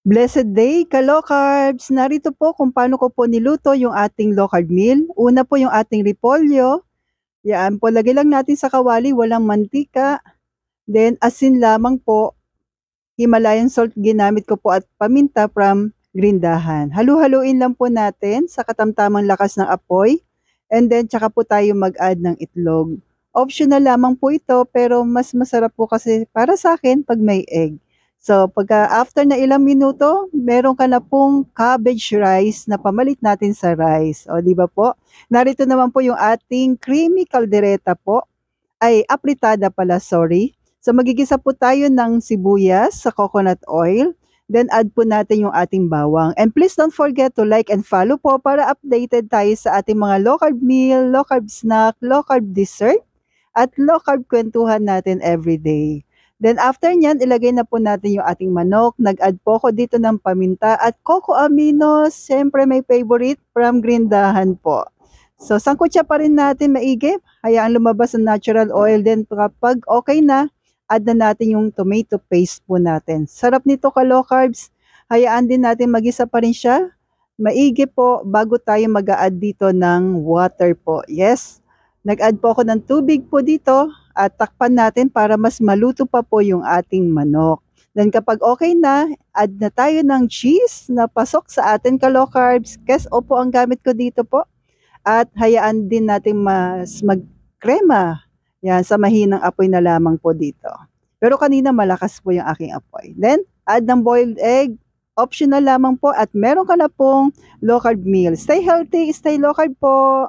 Blessed day, ka-low carbs! Narito po kung paano ko po niluto yung ating low carb meal. Una po yung ating repolyo. Yan po, lagay lang natin sa kawali, walang mantika. Then, asin lamang po. Himalayan salt ginamit ko po at paminta from Grindahan. Halu-haluin lang po natin sa katamtamang lakas ng apoy. And then, tsaka po tayo mag-add ng itlog. Optional lamang po ito, pero mas masarap po kasi para sa akin pag may egg. So, pagka after na ilang minuto, meron ka na pong cabbage rice na pamalit natin sa rice. O, di ba po? Narito naman po yung ating creamy caldereta po. Ay, apritada pala, sorry. So, magigisa po tayo ng sibuyas sa coconut oil. Then, add po natin yung ating bawang. And please don't forget to like and follow po para updated tayo sa ating mga low carb meal, low carb snack, low carb dessert, at low carb kwentuhan natin everyday. Then after nyan, ilagay na po natin yung ating manok. Nag-add po ko dito ng paminta at coco aminos. Siyempre may favorite from Grindahan po. So sangkutsa pa rin natin maigi. Hayaan lumabas ang natural oil. Then kapag okay na, add na natin yung tomato paste po natin. Sarap nito ka low carbs. Hayaan din natin magisa pa rin siya. Maigi po bago tayo mag-a-add dito ng water po. Yes. Nag-add po ako ng tubig po dito at takpan natin para mas maluto pa po yung ating manok. Then kapag okay na, add na tayo ng cheese na pasok sa atin ka low carbs. Keso po ang gamit ko dito po. At hayaan din natin mas magkrema. Yan, sa mahinang apoy na lamang po dito. Pero kanina malakas po yung aking apoy. Then, add ng boiled egg. Optional lamang po at meron ka na pong low carb meal. Stay healthy, stay low carb po.